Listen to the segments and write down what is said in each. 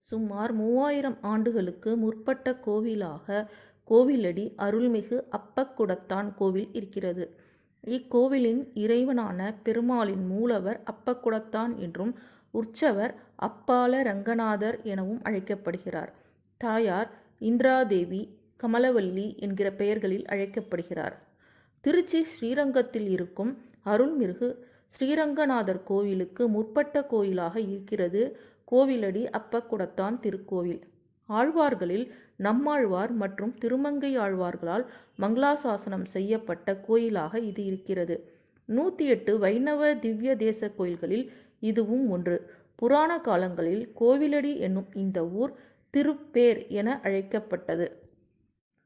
சுமார் 3000 ஆண்டுகளுக்கு முற்பட்ட கோவிலாக கோவிலடி அருள்மிகு அப்பக்குடத்தான் கோவில் இருக்கிறது. இக்கோவிலின் இறைவனான பெருமாளின் மூலவர் அப்பக்குடத்தான் என்றும் உற்சவர் அப்பால ரங்கநாதர் எனவும் அழைக்கப்படுகிறார். தாயார் இந்திராதேவி, கமலவல்லி என்கிற பெயர்களில் அழைக்கப்படுகிறார். திருச்சி ஸ்ரீரங்கத்தில் இருக்கும் அருள்மிகு ஸ்ரீரங்கநாதர் கோவிலுக்கு முற்பட்ட கோயிலாக இருக்கிறது கோவிலடி அப்பக்குடத்தான் திருக்கோவில். ஆழ்வார்களில் நம்மாழ்வார் மற்றும் திருமங்கை ஆழ்வார்களால் மங்களாசாசனம் செய்யப்பட்ட கோயிலாக இது இருக்கிறது. 108 வைணவ திவ்ய தேச கோயில்களில் இதுவும் ஒன்று. புராண காலங்களில் கோவிலடி என்னும் இந்த ஊர் திருப்பேர் என அழைக்கப்பட்டது.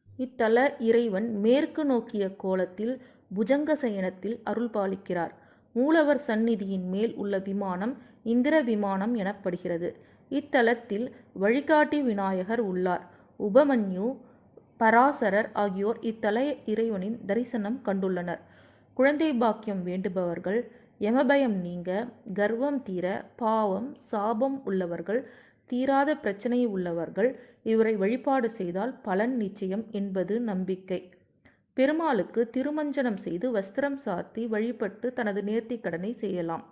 இத்தல இறைவன் மேற்கு நோக்கிய கோலத்தில் புஜங்க சயனத்தில் அருள்பாலிக்கிறார். மூலவர் சந்நிதியின் மேல் உள்ள விமானம் இந்திர விமானம் எனப்படுகிறது. இத்தலத்தில் வழிகாட்டி விநாயகர் உள்ளார். உபமன்யு, பராசரர் ஆகியோர் இத்தல இறைவனின் தரிசனம் கண்டுள்ளனர். குழந்தை பாக்கியம் வேண்டுபவர்கள், யமபயம் நீங்க, கர்வம் தீர, பாவம் சாபம் உள்ளவர்கள், தீராத பிரச்சனை உள்ளவர்கள் இவரை வழிபாடு செய்தால் பலன் நிச்சயம் என்பது நம்பிக்கை. பெருமாளுக்கு திருமஞ்சனம் செய்து வஸ்திரம் சார்த்தி வழிபட்டு தனது நேர்த்திக் கடனை செய்யலாம்.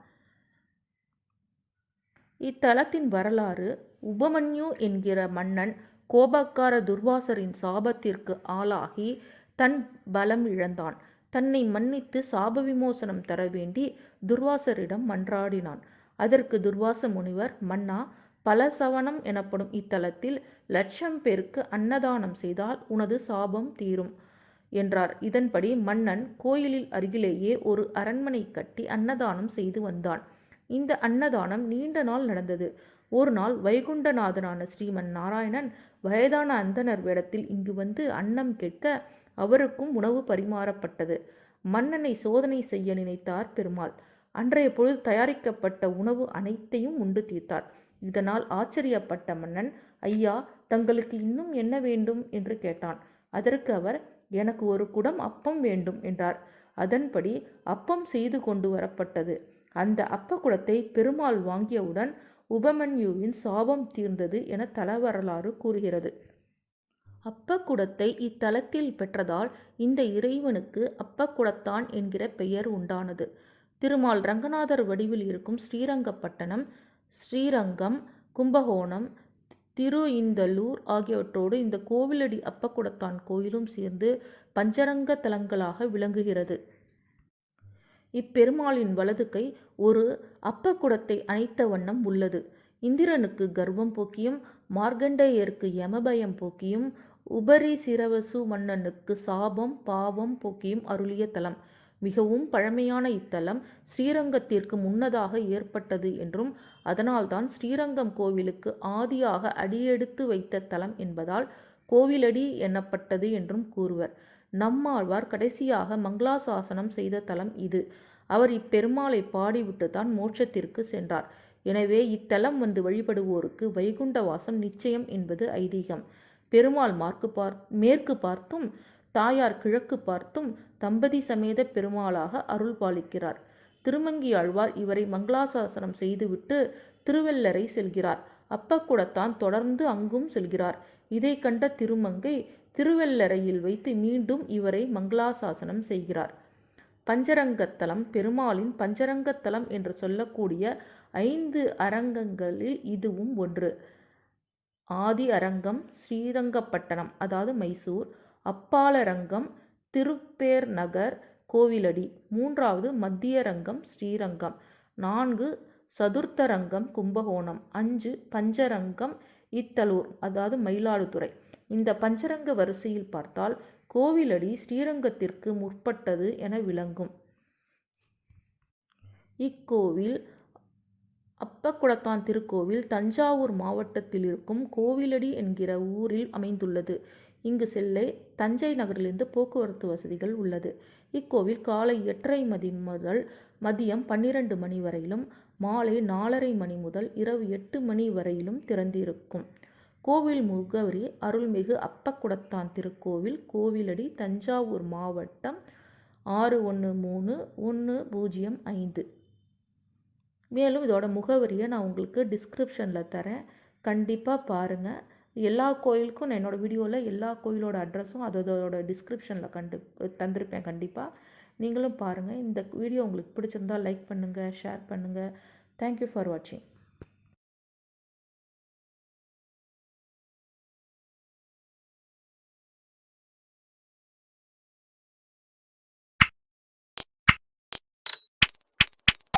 இத்தலத்தின் வரலாறு: உபமன்யு என்கிற மன்னன் கோபக்கார துர்வாசரின் சாபத்திற்கு ஆளாகி தன் பலம் இழந்தான். தன்னை மன்னித்து சாப விமோசனம் தர வேண்டி துர்வாசரிடம் மன்றாடினான். அதற்கு துர்வாச முனிவர், மன்னா, பலசவனம் எனப்படும் இத்தலத்தில் 1,00,000 பேருக்கு அன்னதானம் செய்தால் உனது சாபம் தீரும் என்றார். இதன்படி மன்னன் கோயிலில் அருகிலேயே ஒரு அரண்மனை கட்டி அன்னதானம் செய்து வந்தான். இந்த அன்னதானம் நீண்ட நாள் நடந்தது. ஒரு நாள் வைகுண்டநாதனான ஸ்ரீமன் நாராயணன் வயதான அந்தணர் வேடத்தில் இங்கு வந்து அன்னம் கேட்க அவருக்கும் உணவு பரிமாறப்பட்டது. மன்னனை சோதனை செய்ய நினைத்தார் பெருமாள். அன்றைய பொழுது தயாரிக்கப்பட்ட உணவு அனைத்தையும் உண்டு தீர்த்தார். இதனால் ஆச்சரியப்பட்ட மன்னன், ஐயா, தங்களுக்கு இன்னும் என்ன வேண்டும் என்று கேட்டான். அதற்கு அவர், எனக்கு ஒரு குடம் அப்பம் வேண்டும் என்றார். அதன்படி அப்பம் செய்து கொண்டு வரப்பட்டது. அந்த அப்பக்குடத்தை பெருமாள் வாங்கியவுடன் உபமன்யுவின் சாபம் தீர்ந்தது என தல வரலாறு கூறுகிறது. அப்பக்குடத்தை இத்தலத்தில் பெற்றதால் இந்த இறைவனுக்கு அப்பக்குடத்தான் என்கிற பெயர் உண்டானது. திருமால் ரங்கநாதர் வடிவில் இருக்கும் ஸ்ரீரங்கப்பட்டணம், ஸ்ரீரங்கம், கும்பகோணம், திருஇந்தளூர் ஆகியவற்றோடு இந்த கோவிலடி அப்பக்குடத்தான் கோயிலும் சேர்ந்து பஞ்சரங்க தலங்களாக விளங்குகிறது. இப்பெருமாளின் வலது கை ஒரு அப்பக்குடத்தை அணைத்த வண்ணம் உள்ளது. இந்திரனுக்கு கர்வம் போக்கியும், மார்க்கண்டேயருக்கு யமபயம் போக்கியும், உபரிசிரவசு மன்னனுக்கு சாபம் பாவம் போக்கியும் அருளிய தலம். மிகவும் பழமையான இத்தலம் ஸ்ரீரங்கத்திற்கு முன்னதாக ஏற்பட்டது என்றும் அதனால்தான் ஸ்ரீரங்கம் கோவிலுக்கு ஆதியாக அடியெடுத்து வைத்த தலம் என்பதால் கோவிலடி எனப்பட்டது என்றும் கூறுவர். நம்மாழ்வார் கடைசியாக மங்களாசாசனம் செய்த தலம் இது. அவர் இப்பெருமாளை பாடிவிட்டுத்தான் மோட்சத்திற்கு சென்றார். எனவே இத்தலம் வந்து வழிபடுவோருக்கு வைகுண்ட வாசம் நிச்சயம் என்பது ஐதீகம். பெருமாள் மேற்கு பார்த்தும் தாயார் கிழக்கு பார்த்தும் தம்பதி சமேத பெருமாளாக அருள் பாலிக்கிறார். திருமங்கியாழ்வார் இவரை மங்களாசாசனம் செய்துவிட்டு திருவெள்ளரை செல்கிறார். அப்பக்குடத்தான் தொடர்ந்து அங்கும் செல்கிறார். இதை கண்ட திருமங்கை திருவெள்ளரையில் வைத்து மீண்டும் இவரை மங்களாசாசனம் செய்கிறார். பஞ்சரங்கத்தலம் பெருமாளின் பஞ்சரங்கத்தலம் என்று சொல்லக்கூடிய 5 அரங்கங்களில் இதுவும் ஒன்று. ஆதி அரங்கம் ஸ்ரீரங்கப்பட்டணம், அதாவது மைசூர். அப்பாலரங்கம் திருப்பேர் நகர், கோவிலடி. 3வது மத்தியரங்கம் ஸ்ரீரங்கம். 4 சதுர்த்தரங்கம் கும்பகோணம். 5 பஞ்சரங்கம் இத்தலூர், அதாவது மயிலாடுதுறை. இந்த பஞ்சரங்க வரிசையில் பார்த்தால் கோவிலடி ஸ்ரீரங்கத்திற்கு முற்பட்டது என விளங்கும். இக்கோவில் அப்பக்குடத்தான் திருக்கோவில் தஞ்சாவூர் மாவட்டத்தில் இருக்கும் கோவிலடி என்கிற ஊரில் அமைந்துள்ளது. இங்கு செல்ல தஞ்சை நகரிலிருந்து போக்குவரத்து வசதிகள் உள்ளது. இக்கோவில் காலை 8:30 மணி முதல் மதியம் 12 மணி வரையிலும், மாலை 4:30 மணி முதல் இரவு 8 மணி வரையிலும் திறந்திருக்கும். கோவில் முகவரி: அருள்மிகு அப்பக்குடத்தான் திருக்கோவில், கோவிலடி, தஞ்சாவூர் மாவட்டம், 613105. மேலும் இதோட முகவரியை நான் உங்களுக்கு டிஸ்கிரிப்ஷனில் தரேன். கண்டிப்பாக பாருங்கள். எல்லா கோயிலுக்கும் நான் என்னோடய வீடியோவில் எல்லா கோயிலோட அட்ரஸும் அதோட டிஸ்கிரிப்ஷனில் தந்திருப்பேன். கண்டிப்பாக நீங்களும் பாருங்கள். இந்த வீடியோ உங்களுக்கு பிடிச்சிருந்தால் லைக் பண்ணுங்கள், ஷேர் பண்ணுங்கள். தேங்க்யூ ஃபார் வாட்சிங்.